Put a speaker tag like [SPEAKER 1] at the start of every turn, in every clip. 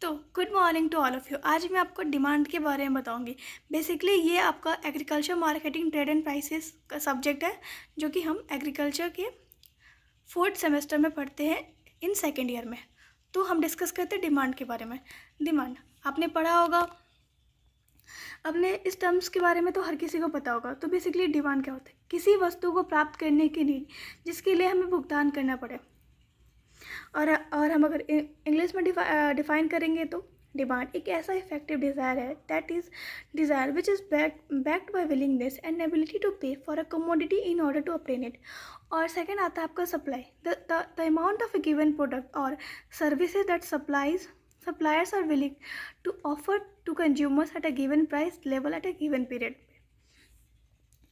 [SPEAKER 1] तो good morning to all of you. आज मैं आपको डिमांड के बारे में बताऊंगी। बेसिकली ये आपका agriculture marketing trade and prices का सब्जेक्ट है, जो कि हम एग्रीकल्चर के फोर्थ सेमेस्टर में पढ़ते हैं इन सेकेंड ईयर में। तो हम डिस्कस करते हैं डिमांड के बारे में। डिमांड आपने पढ़ा होगा, अपने इस टर्म्स के बारे में तो हर किसी को पता होगा। तो बेसिकली डिमांड क्या होता है? किसी वस्तु को प्राप्त करने के लिए जिसके लिए हमें भुगतान करना पड़े। और हम अगर इंग्लिश में डिफाइन करेंगे तो डिमांड एक ऐसा इफेक्टिव डिज़ायर है, that is desire which is backed by willingness and ability to pay for a commodity in order to obtain it. और सेकेंड आता है आपका supply, the amount of a given product और services that suppliers are willing to offer to consumers at a given price level at a given period.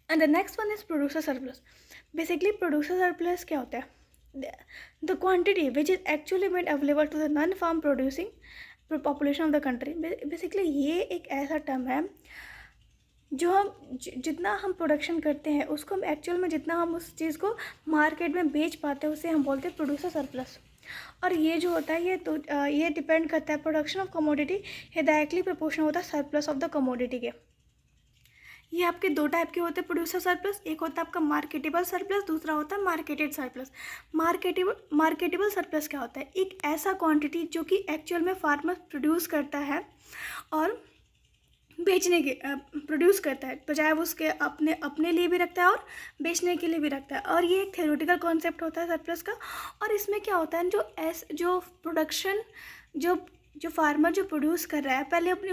[SPEAKER 1] And the next one is producer surplus. Basically producer surplus क्या होता है? The quantity which is actually made available to the non-farm producing population of the country. Basically ये एक ऐसा term है जो हम जितना हम प्रोडक्शन करते हैं उसको हम एक्चुअल में जितना हम उस चीज़ को मार्केट में बेच पाते हैं उसे हम बोलते हैं प्रोड्यूसर सरप्लस। और ये जो होता है ये डिपेंड करता है प्रोडक्शन ऑफ कमोडिटी, ये डायरेक्टली प्रोपोर्शनल होता है सरप्लस ऑफ द कमोडिटी के। ये आपके दो टाइप के होते हैं प्रोड्यूसर सरप्लस। एक होता है आपका मार्केटेबल सरप्लस, दूसरा होता है मार्केटेड सरप्लस। मार्केटेबल सरप्लस क्या होता है? एक ऐसा क्वांटिटी जो कि एक्चुअल में फार्मर प्रोड्यूस करता है और बेचने के प्रोड्यूस करता है, तो चाहे वो उसके अपने लिए भी रखता है और बेचने के लिए भी रखता है। और ये एक थ्योरेटिकल कॉन्सेप्ट होता है सरप्लस का। और इसमें क्या होता है, जो प्रोडक्शन जो फार्मर जो प्रोड्यूस कर रहा है पहले अपनी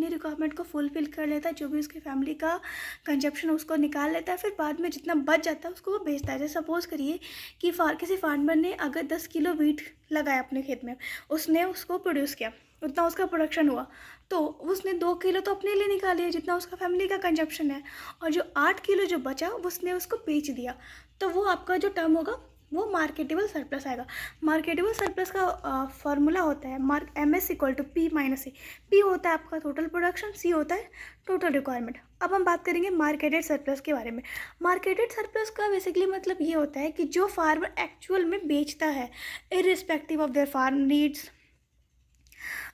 [SPEAKER 1] रिक्वायरमेंट को फुलफिल कर लेता है, जो भी उसकी फैमिली का कंजप्शन उसको निकाल लेता है, फिर बाद में जितना बच जाता है उसको वो बेचता है। जैसे सपोज़ करिए कि किसी फार्मर ने अगर 10 किलो वीट लगाया अपने खेत में, उसने उसको प्रोड्यूस किया, उतना उसका प्रोडक्शन हुआ, तो उसने 2 किलो तो अपने लिए निकाल लिया जितना उसका फैमिली का कंजप्शन है, और जो 8 किलो जो बचा उसने उसको बेच दिया। तो वो आपका जो टर्म होगा वो मार्केटेबल सरप्लस आएगा। मार्केटेबल सरप्लस का फॉर्मूला होता है MS equal to P minus C। P होता है आपका टोटल प्रोडक्शन, C होता है टोटल रिक्वायरमेंट। अब हम बात करेंगे मार्केटेड सरप्लस के बारे में। मार्केटेड सरप्लस का बेसिकली मतलब ये होता है कि जो फार्मर एक्चुअल में बेचता है irrespective of their farm needs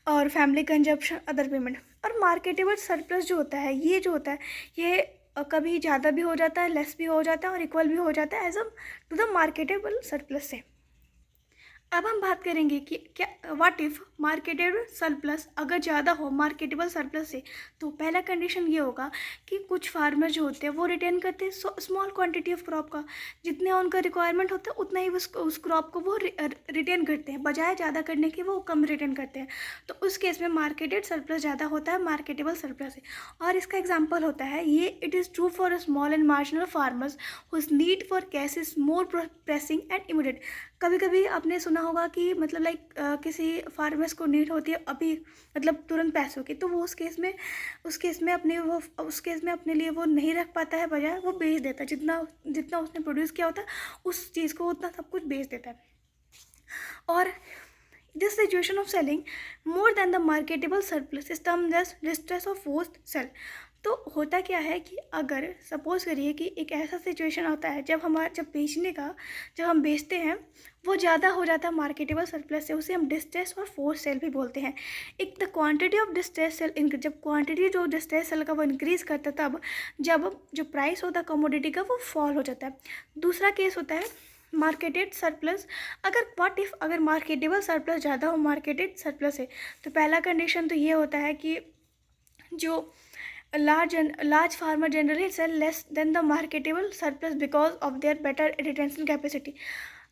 [SPEAKER 1] और फैमिली कंजप्शन अदर पेमेंट। और मार्केटेबल सरप्लस जो होता है ये कभी ज़्यादा भी हो जाता है, लेस भी हो जाता है और इक्वल भी हो जाता है as a to the marketable surplus से। अब हम बात करेंगे कि क्या व्हाट इफ़ मार्केटेबल सरप्लस अगर ज़्यादा हो मार्केटेबल सरप्लस से। तो पहला कंडीशन ये होगा कि कुछ फार्मर जो होते हैं वो रिटेन करते हैं स्मॉल क्वांटिटी ऑफ क्रॉप का, जितने उनका रिक्वायरमेंट होता है उतना ही उस क्रॉप को वो रिटेन करते हैं, बजाय ज़्यादा करने के वो कम रिटेन करते हैं। तो उस केस में मार्केटेड सरप्लस ज़्यादा होता है मार्केटेबल सरप्लस से। और इसका एग्जाम्पल होता है ये it is true for small and marginal farmers whose need for cash is more pressing and immediate. कभी कभी आपने सुना होगा कि मतलब किसी फार्मर्स को नीड होती है अभी, मतलब तुरंत पैसों की, तो वो उस केस में अपने लिए वो नहीं रख पाता है, बजाय वो बेच देता है। जितना उसने प्रोड्यूस किया होता है उस चीज़ को उतना सब कुछ बेच देता है। और this situation of selling more than the marketable surplus is termed as distress of forced sale. तो होता क्या है कि अगर सपोज़ करिए कि एक ऐसा सिचुएशन होता है जब हम बेचते हैं वो ज़्यादा हो जाता है मार्केटेबल सरप्लस से, उसे हम डिस्ट्रेस और फोर्स सेल भी बोलते हैं। एक the quantity of distress cell जब क्वांटिटी जो डिस्ट्रेस सेल का वो इंक्रीज़ करता है, तब जब जो प्राइस होता है कमोडिटी का वो फॉल हो जाता है। दूसरा केस होता है मार्केटेड सरप्लस। अगर मार्केटेबल सरप्लस ज़्यादा हो मार्केटेड सरप्लस है, तो पहला कंडीशन तो ये होता है कि जो large farmer generally sell less than the marketable surplus because of their better retention capacity।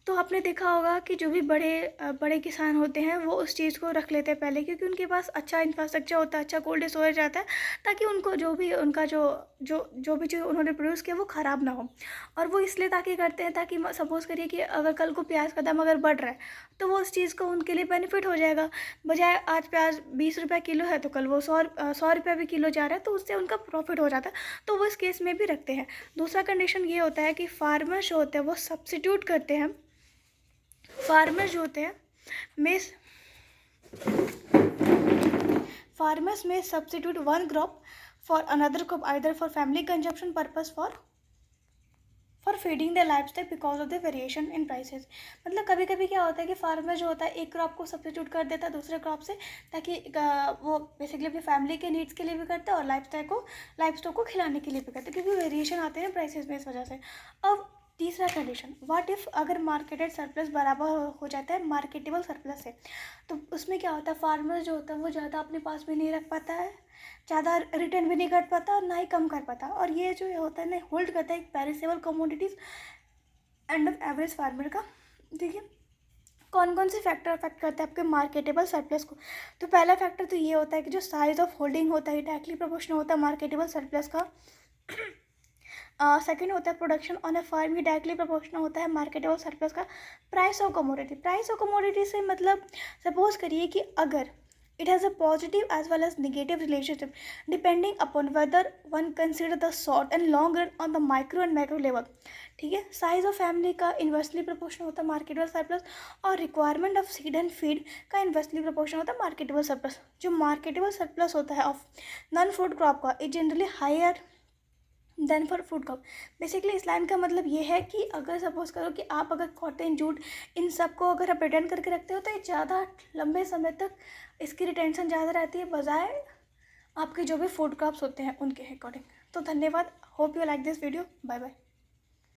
[SPEAKER 1] तो आपने देखा होगा कि जो भी बड़े किसान होते हैं वो उस चीज़ को रख लेते हैं पहले, क्योंकि उनके पास अच्छा इंफ्रास्ट्रक्चर होता है, अच्छा कोल्ड स्टोरेज आता है, ताकि उनको जो भी चीज़ उन्होंने प्रोड्यूस किया वो ख़राब ना हो। और वो इसलिए ताकि करते हैं ताकि सपोज़ करिए कि अगर कल को प्याज का दाम अगर बढ़ रहा है तो वो उस चीज़ को उनके लिए बेनिफिट हो जाएगा। बजाय आज प्याज 20 रुपये किलो है तो कल वो 100 रुपये भी किलो जा रहा है, तो उससे उनका प्रॉफिट हो जाता है, तो वो इस केस में भी रखते हैं। दूसरा कंडीशन ये होता है कि फार्मर्स जो होते हैं वो सब्सिट्यूट करते हैं। फार्मर्स जो होते हैं फार्मर्स में substitute one crop for another crop either for family consumption purpose for for feeding the life style because of the variation in prices. मतलब कभी कभी क्या होता है कि फार्मर जो होता है एक क्रॉप को सब्सिट्यूट कर देता है दूसरे क्रॉप से, ताकि वो बेसिकली अपनी फैमिली के नीड्स के लिए भी करता है और लाइफ स्टॉक को खिलाने के लिए भी करता है, क्योंकि वेरिएशन आते हैं प्राइसेस में इस वजह से। अब तीसरा कंडीशन, व्हाट इफ़ अगर मार्केटेड सरप्लस बराबर हो जाता है मार्केटेबल सरप्लस से, तो उसमें क्या होता है फार्मर जो होता है वो ज़्यादा अपने पास भी नहीं रख पाता है, ज़्यादा रिटर्न भी नहीं कर पाता और ना ही कम कर पाता, और ये जो होता है ना होल्ड करता है एक perishable commodities end of average farmer का। देखिए कौन कौन से फैक्टर अफेक्ट करते हैं आपके मार्केटेबल सरप्लस को। तो पहला फैक्टर तो ये होता है कि जो साइज ऑफ होल्डिंग होता है डायरेक्टली प्रोपोर्शनल होता है मार्केटेबल सरप्लस का। सेकेंड होता है प्रोडक्शन ऑन अ फार्म, ये डायरेक्टली प्रोपोर्शनल होता है मार्केटेबल सरप्लस का। प्राइस ऑफ कमोडिटी से मतलब सपोज करिए कि अगर it has a positive as well as negative relationship depending upon whether one consider the short and long run on the micro and macro level। ठीक है, size of family का inversely proportional होता है marketable surplus, और requirement of seed and feed का inversely proportional होता है marketable surplus. जो मार्केटेबल सरप्लस होता है ऑफ नॉन फूड क्रॉप का it generally higher than for food crop. Basically इस लाइन का मतलब ये है कि अगर सपोज करो कि आप अगर कॉटन जूट इन सब को अगर आप रिटर्न करके रखते हो तो ये ज़्यादा लंबे समय तक इसकी रिटेंशन ज़्यादा रहती है बजाय आपके जो भी फूड क्रॉप्स होते हैं उनके अकॉर्डिंग। तो धन्यवाद, hope you like this video, bye bye.